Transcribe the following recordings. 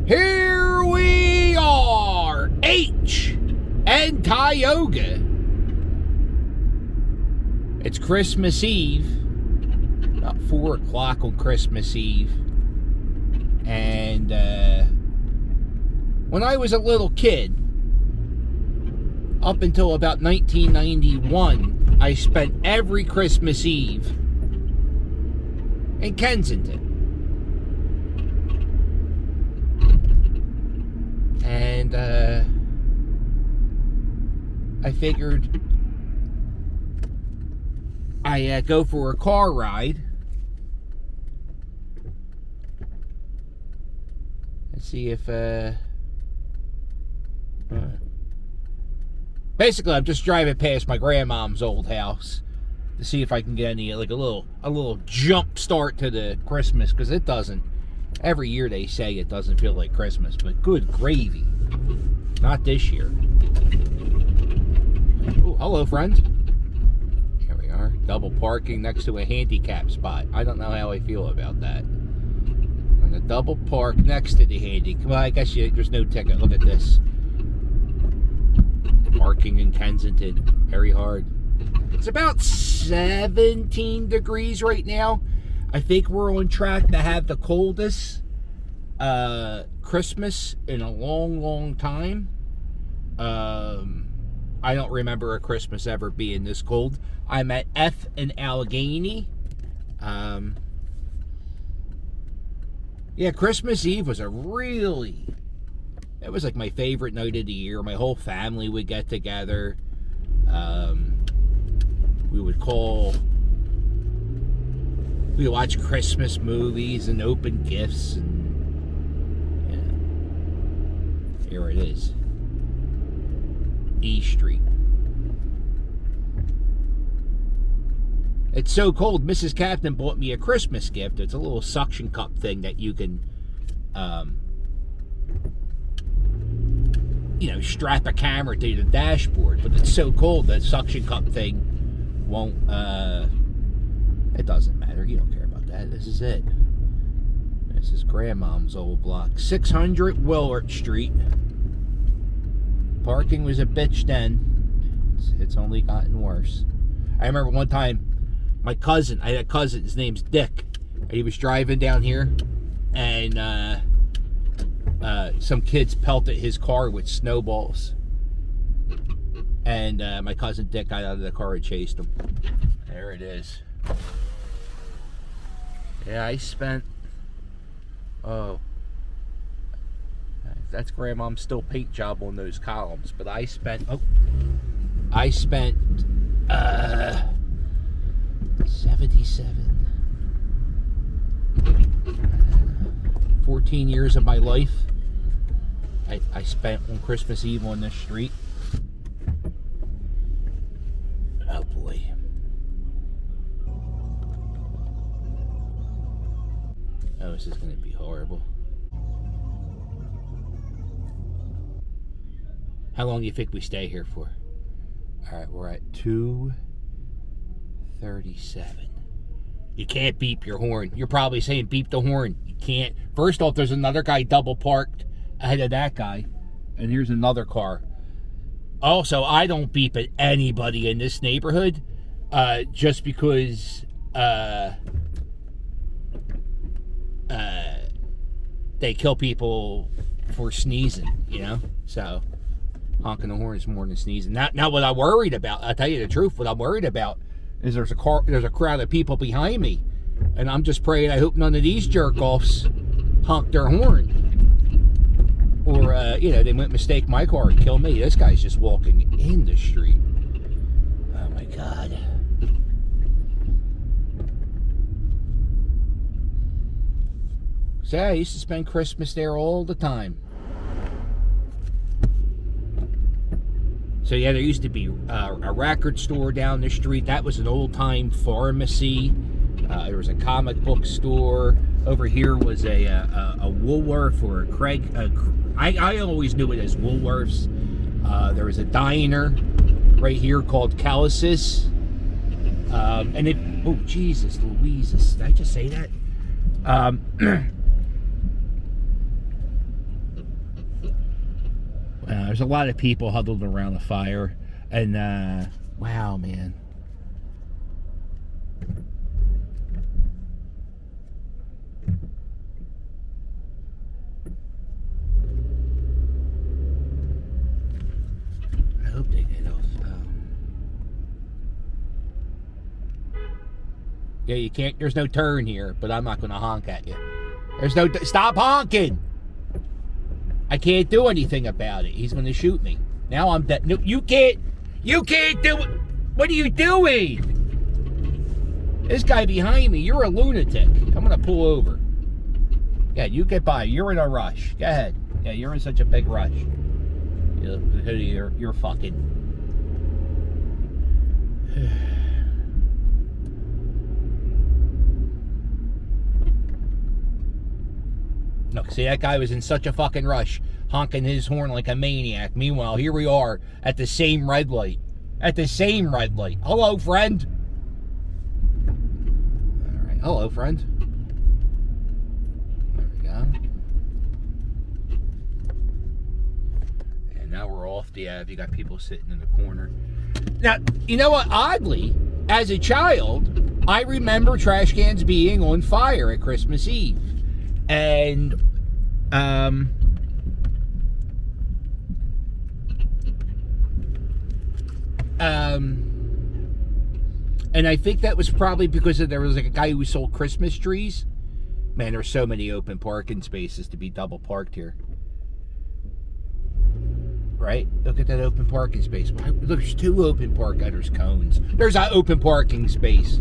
Here we are, H and Tioga. It's Christmas Eve, about 4 o'clock on Christmas Eve. And when I was a little kid, up until about 1991, I spent every Christmas Eve in Kensington. And I figured I go for a car ride and see if basically I'm just driving past my grandmom's old house to see if I can get any, like a little jump start to the Christmas, because it doesn't. Every year they say it doesn't feel like Christmas, but good gravy, not this year. Oh, hello, friend. Here we are, double parking next to a handicap spot. I don't know how I feel about that. I'm gonna double park next to the handicap. Well, I guess there's no ticket. Look at this. Parking in Kensington, very hard. It's about 17 degrees right now. I think we're on track to have the coldest Christmas in a long time. I don't remember a Christmas ever being this cold. I'm at F in Allegheny. Yeah, Christmas Eve was it was like my favorite night of the year. My whole family would get together. We would watch Christmas movies and open gifts. And yeah. Here it is. E Street. It's so cold. Mrs. Captain bought me a Christmas gift. It's a little suction cup thing that you can, strap a camera to the dashboard. But it's so cold that suction cup thing won't, it doesn't matter. You don't care about that. This is it. This is Grandmom's old block. 600 Willard Street. Parking was a bitch then. It's only gotten worse. I remember one time, I had a cousin, his name's Dick, and he was driving down here, and some kids pelted his car with snowballs. And my cousin Dick got out of the car and chased him. There it is. Yeah, I spent, that's Grandmom's still paint job on those columns, but I spent 14 years of my life I spent on Christmas Eve on this street. Oh boy. Oh, this is going to be horrible. How long do you think we stay here for? Alright, we're at 2:37. You can't beep your horn. You're probably saying beep the horn. You can't. First off, there's another guy double parked ahead of that guy. And here's another car. Also, I don't beep at anybody in this neighborhood. Just because they kill people for sneezing, So honking the horn is more than sneezing. Now what I'm worried about, I'll tell you the truth, what I'm worried about is there's a crowd of people behind me, and I'm just praying I hope none of these jerk-offs honk their horn. Or, they might mistake my car and kill me. This guy's just walking in the street. Oh my God. So yeah, I used to spend Christmas there all the time. So yeah, there used to be a record store down the street. That was an old-time pharmacy. There was a comic book store. Over here was a Woolworth or a Craig. I always knew it as Woolworths. There was a diner right here called Callis's. And it, oh Jesus Louise, did I just say that? There's a lot of people huddled around the fire, and wow, man. I hope they get off. Yeah, you can't. There's no turn here, but I'm not going to honk at you. There's no. Stop honking! I can't do anything about it. He's going to shoot me. Now I'm dead. No, you can't. You can't do it. What are you doing? This guy behind me, you're a lunatic. I'm going to pull over. Yeah, you get by. You're in a rush. Go ahead. Yeah, you're in such a big rush. You're fucking. Look, see, that guy was in such a fucking rush, honking his horn like a maniac. Meanwhile, here we are at the same red light. At the same red light. Hello, friend. All right. Hello, friend. There we go. And now we're off the Ave. You got people sitting in the corner. Now, you know what? Oddly, as a child, I remember trash cans being on fire at Christmas Eve. And I think that was probably because there was like a guy who sold Christmas trees. Man, there's so many open parking spaces to be double parked here. Right? Look at that open parking space. There's two open park. There's cones. There's an open parking space.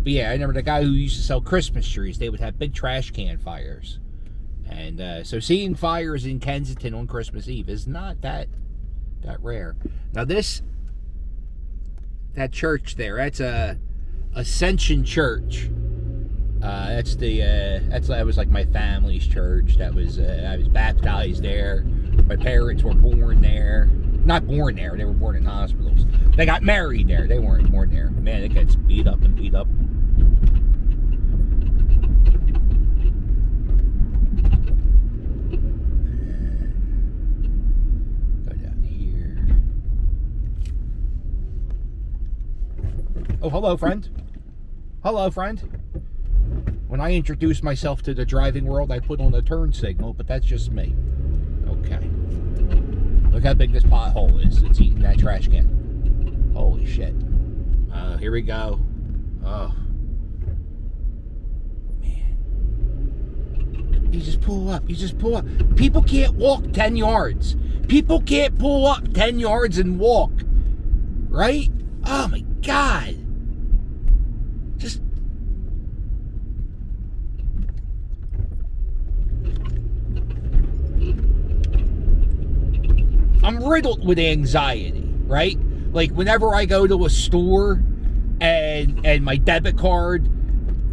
But yeah, I remember the guy who used to sell Christmas trees. They would have big trash can fires. And so seeing fires in Kensington on Christmas Eve is not that rare. Now that church there, that's a Ascension Church. That was like my family's church. I was baptized there. My parents were born there. Not born there. They were born in hospitals. They got married there. They weren't born there. Man, it gets beat up and beat up. Go down here. Oh, hello, friend. Hello, friend. When I introduce myself to the driving world, I put on a turn signal, but that's just me. Okay. Look how big this pothole is. It's eating that trash can. Holy shit. Here we go. Oh. Man. You just pull up. You just pull up. People can't walk 10 yards. People can't pull up 10 yards and walk. Right? Oh my God. Just... I'm riddled with anxiety, right? Like whenever I go to a store and my debit card,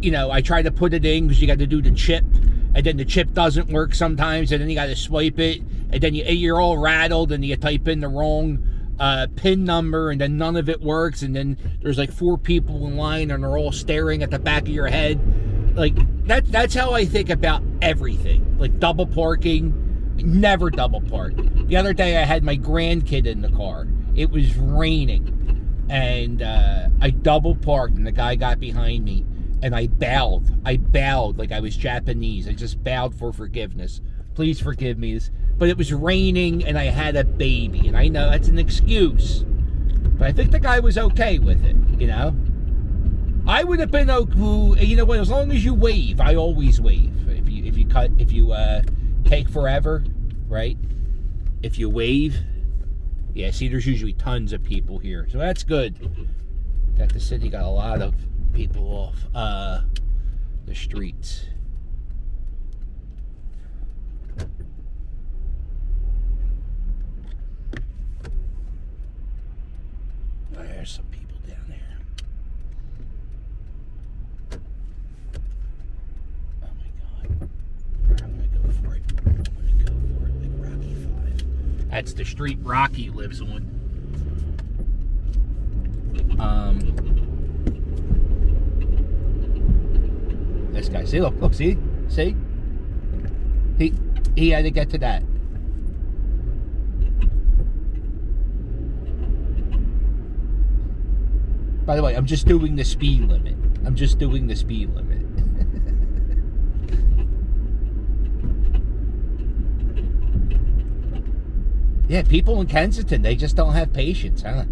you know, I try to put it in because you got to do the chip, and then the chip doesn't work sometimes, and then you got to swipe it, and then you're all rattled, and you type in the wrong PIN number, and then none of it works, and then there's like 4 people in line, and they're all staring at the back of your head. Like that's how I think about everything. Like double parking. Never double park. The other day I had my grandkid in the car. It was raining, and I double parked, and the guy got behind me, and I bowed like I was Japanese. I just bowed for forgiveness. Please forgive me. But it was raining, and I had a baby, and I know that's an excuse, but I think the guy was okay with it. You know, I would have been okay. You know what? As long as you wave, I always wave. If you take forever, right? If you wave, yeah, see, there's usually tons of people here, so that's good. That the city got a lot of people off the streets. Oh, there's some people down there. Oh my God. I'm gonna go for it. Like Rocky 5. That's the street Rocky lives on. This guy. See, look, see? He he had to get to that. By the way, I'm just doing the speed limit. I'm just doing the speed limit. Yeah, people in Kensington, they just don't have patience, huh?